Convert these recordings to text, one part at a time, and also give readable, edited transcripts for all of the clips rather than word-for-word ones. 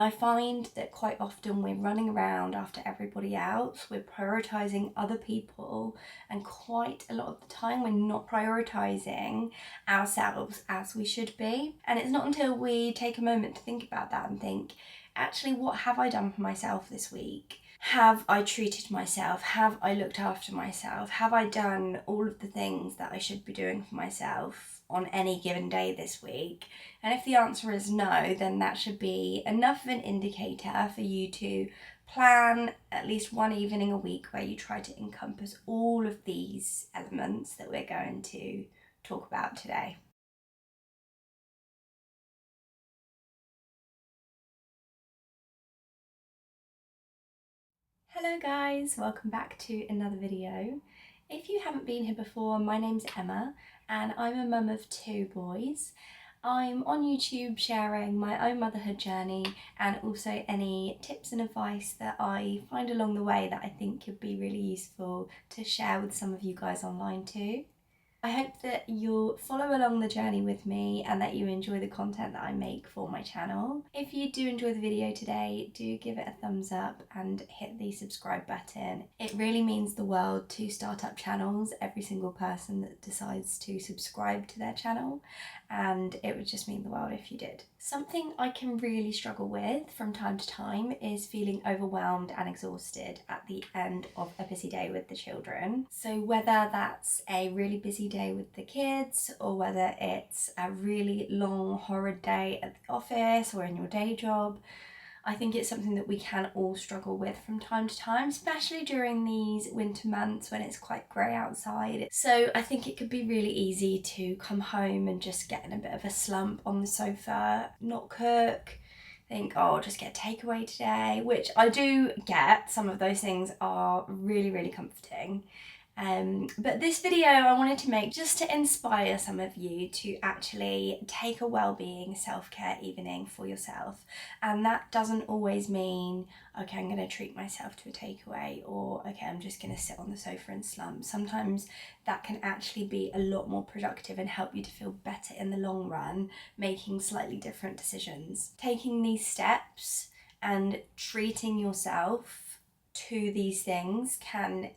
I find that quite often we're running around after everybody else, we're prioritising other people, and quite a lot of the time we're not prioritising ourselves as we should be. And it's not until we take a moment to think about that and think, actually, what have I done for myself this week? Have I treated myself? Have I looked after myself? Have I done all of the things that I should be doing for myself on any given day this week? And if the answer is no, then that should be enough of an indicator for you to plan at least one evening a week where you try to encompass all of these elements that we're going to talk about today. Hello guys, welcome back to another video. If you haven't been here before, my name's Emma and I'm a mum of 2 boys. I'm on YouTube sharing my own motherhood journey and also any tips and advice that I find along the way that I think could be really useful to share with some of you guys online too. I hope that you'll follow along the journey with me and that you enjoy the content that I make for my channel. If you do enjoy the video today, do give it a thumbs up and hit the subscribe button. It really means the world to startup channels, every single person that decides to subscribe to their channel, and it would just mean the world if you did. Something I can really struggle with from time to time is feeling overwhelmed and exhausted at the end of a busy day with the children. So whether that's a really busy day with the kids or whether it's a really long horrid day at the office or in your day job, I think it's something that we can all struggle with from time to time, especially during these winter months when it's quite grey outside. So I think it could be really easy to come home and just get in a bit of a slump on the sofa, not cook, think, oh, I'll just get a takeaway today, which I do get. Some of those things are really, really comforting. But this video I wanted to make just to inspire some of you to actually take a well-being self-care evening for yourself. And that doesn't always mean, okay, I'm going to treat myself to a takeaway, or okay, I'm just going to sit on the sofa and slump. Sometimes that can actually be a lot more productive and help you to feel better in the long run, making slightly different decisions. Taking these steps and treating yourself to these things can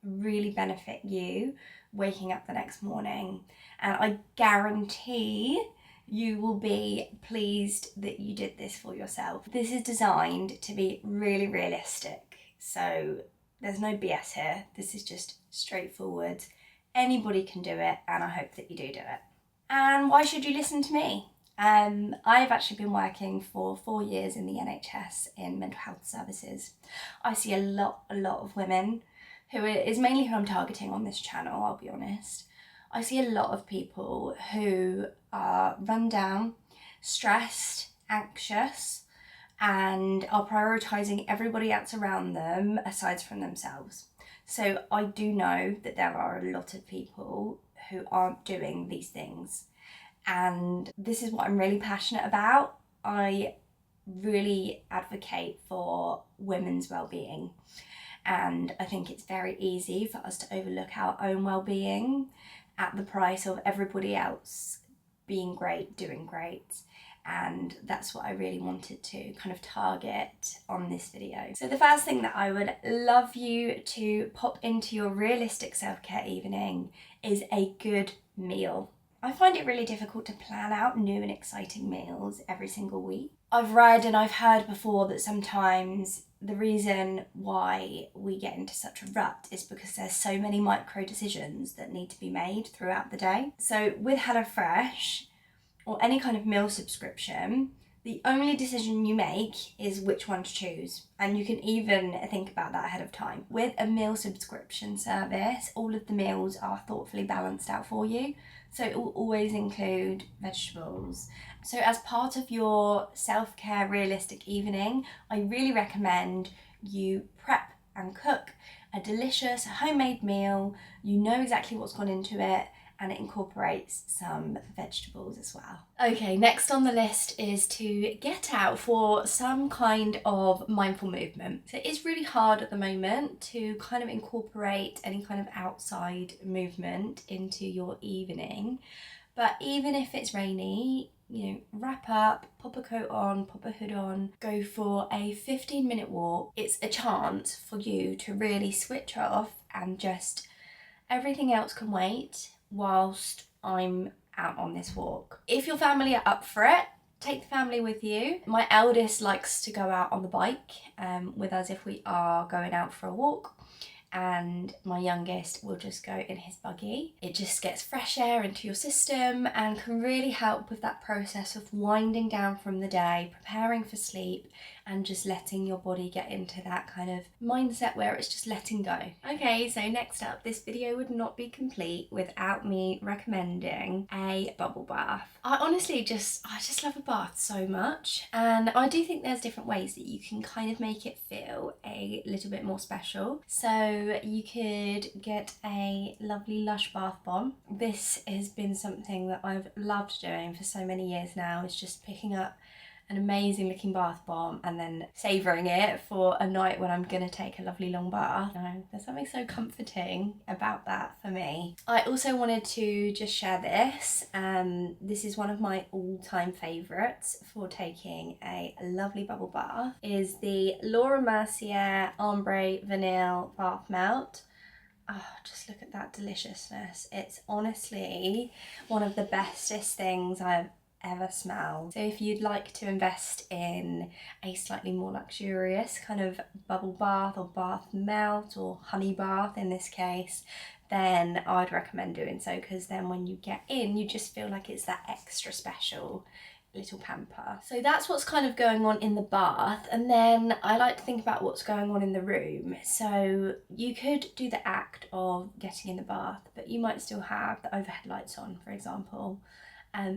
really benefit you waking up the next morning, and I guarantee you will be pleased that you did this for yourself. This is designed to be really realistic, so there's no BS here. This is just straightforward. Anybody can do it, and I hope that you do it. And why should you listen to me? I've actually been working for 4 years in the NHS in mental health services. I see a lot of women, who is mainly who I'm targeting on this channel, I'll be honest. I see a lot of people who are run down, stressed, anxious, and are prioritising everybody else around them aside from themselves. So I do know that there are a lot of people who aren't doing these things. And this is what I'm really passionate about. I really advocate for women's well-being. And I think it's very easy for us to overlook our own well-being at the price of everybody else being great, doing great. And that's what I really wanted to kind of target on this video. So the first thing that I would love you to pop into your realistic self-care evening is a good meal. I find it really difficult to plan out new and exciting meals every single week. I've read and I've heard before that sometimes the reason why we get into such a rut is because there's so many micro decisions that need to be made throughout the day. So with HelloFresh or any kind of meal subscription, the only decision you make is which one to choose. And you can even think about that ahead of time. With a meal subscription service, all of the meals are thoughtfully balanced out for you. So it will always include vegetables. So as part of your self-care realistic evening, I really recommend you prep and cook a delicious homemade meal. You know exactly what's gone into it, and it incorporates some vegetables as well. Okay, next on the list is to get out for some kind of mindful movement. So it's really hard at the moment to kind of incorporate any kind of outside movement into your evening, but even if it's rainy, wrap up, pop a coat on, pop a hood on, go for a 15-minute walk. It's a chance for you to really switch off and just everything else can wait whilst I'm out on this walk. If your family are up for it, take the family with you. My eldest likes to go out on the bike with us if we are going out for a walk, and my youngest will just go in his buggy. It just gets fresh air into your system and can really help with that process of winding down from the day, preparing for sleep, and just letting your body get into that kind of mindset where it's just letting go. Okay, so next up, this video would not be complete without me recommending a bubble bath. I just love a bath so much, and I do think there's different ways that you can kind of make it feel a little bit more special. So you could get a lovely Lush bath bomb. This has been something that I've loved doing for so many years now, is just picking up an amazing looking bath bomb and then savouring it for a night when I'm gonna take a lovely long bath. There's something so comforting about that for me. I also wanted to just share this. This is one of my all-time favourites for taking a lovely bubble bath, is the Laura Mercier Ombre Vanille Bath Melt. Oh, just look at that deliciousness. It's honestly one of the bestest things I've ever smelled. So if you'd like to invest in a slightly more luxurious kind of bubble bath or bath melt or honey bath in this case, then I'd recommend doing so, because then when you get in, you just feel like it's that extra special little pamper. So that's what's kind of going on in the bath, and then I like to think about what's going on in the room. So you could do the act of getting in the bath, but you might still have the overhead lights on, for example.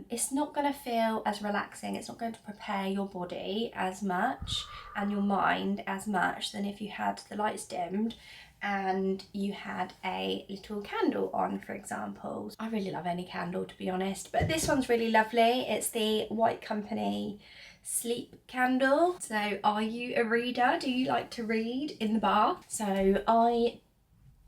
It's not going to feel as relaxing, it's not going to prepare your body as much and your mind as much than if you had the lights dimmed and you had a little candle on, for example. I really love any candle, to be honest, but this one's really lovely. It's the White Company sleep candle. So are you a reader? Do you like to read in the bath? So I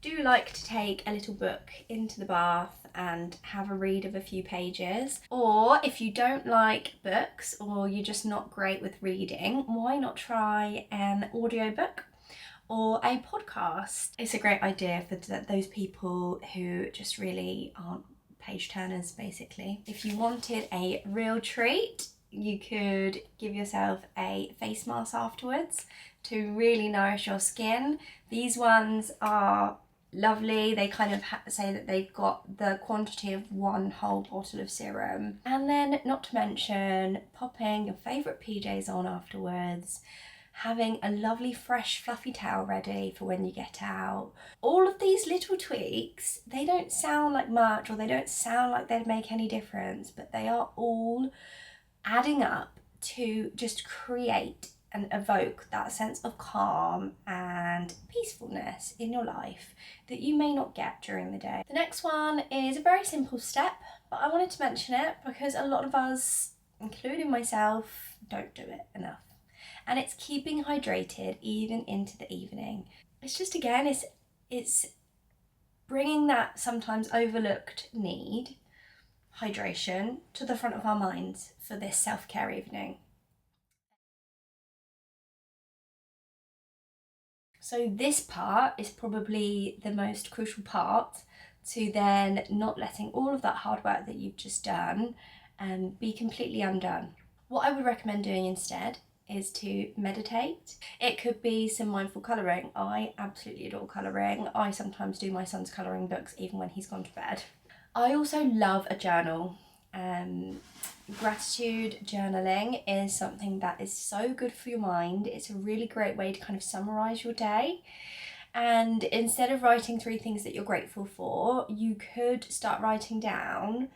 do like to take a little book into the bath and have a read of a few pages. Or if you don't like books or you're just not great with reading, why not try an audiobook or a podcast? It's a great idea for those people who just really aren't page turners, basically. If you wanted a real treat, you could give yourself a face mask afterwards to really nourish your skin. These ones are lovely. They kind of say that they've got the quantity of one whole bottle of serum. And then, not to mention, popping your favourite PJs on afterwards, having a lovely fresh fluffy towel ready for when you get out. All of these little tweaks, they don't sound like much, or they don't sound like they'd make any difference, but they are all adding up to just create and evoke that sense of calm and peacefulness in your life that you may not get during the day. The next one is a very simple step, but I wanted to mention it because a lot of us, including myself, don't do it enough. And it's keeping hydrated even into the evening. It's just, again, it's bringing that sometimes overlooked need, hydration, to the front of our minds for this self-care evening. So this part is probably the most crucial part, to then not letting all of that hard work that you've just done be completely undone. What I would recommend doing instead is to meditate. It could be some mindful colouring. I absolutely adore colouring. I sometimes do my son's colouring books even when he's gone to bed. I also love a journal. Gratitude journaling is something that is so good for your mind. It's a really great way to kind of summarise your day. And instead of writing 3 things that you're grateful for, you could start writing down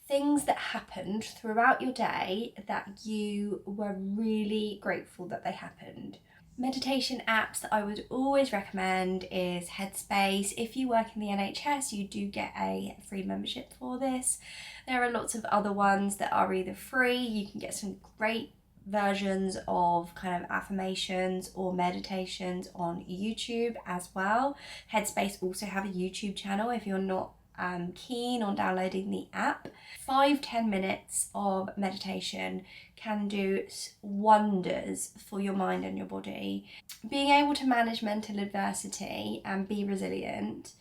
things that happened throughout your day that you were really grateful that they happened. Meditation apps that I would always recommend is Headspace. If you work in the NHS, you do get a free membership for this. There are lots of other ones that are either free. You can get some great versions of kind of affirmations or meditations on YouTube as well. Headspace also have a YouTube channel if you're not keen on downloading the app. 5-10 minutes of meditation can do wonders for your mind and your body. Being able to manage mental adversity and be resilient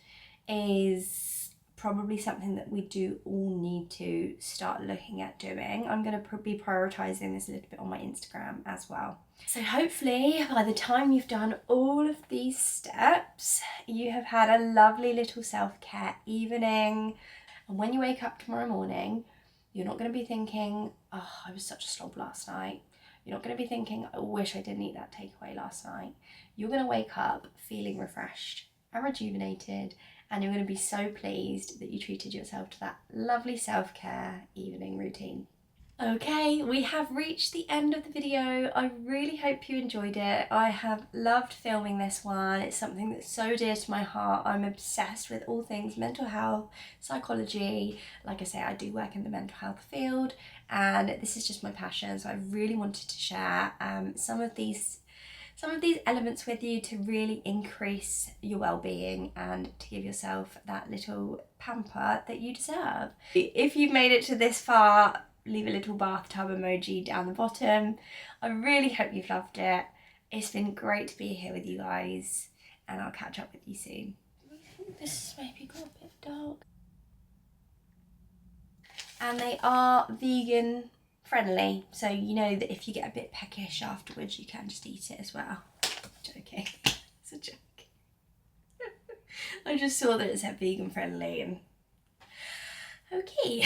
is probably something that we do all need to start looking at doing. I'm going to be prioritising this a little bit on my Instagram as well. So hopefully by the time you've done all of these steps, you have had a lovely little self-care evening. And when you wake up tomorrow morning, you're not going to be thinking, oh, I was such a slob last night. You're not going to be thinking, I wish I didn't eat that takeaway last night. You're going to wake up feeling refreshed and rejuvenated, and you're going to be so pleased that you treated yourself to that lovely self-care evening routine. Okay, we have reached the end of the video. I really hope you enjoyed it. I have loved filming this one. It's something that's so dear to my heart. I'm obsessed with all things mental health, psychology. Like I say, I do work in the mental health field, and this is just my passion. So I really wanted to share some of these elements with you to really increase your well-being and to give yourself that little pamper that you deserve. If you've made it to this far, leave a little bathtub emoji down the bottom. I really hope you've loved it. It's been great to be here with you guys, and I'll catch up with you soon. I think this maybe got a bit dark. And they are vegan friendly, so you know that if you get a bit peckish afterwards, you can just eat it as well. Joking, it's a joke. I just saw that it said vegan friendly and okay.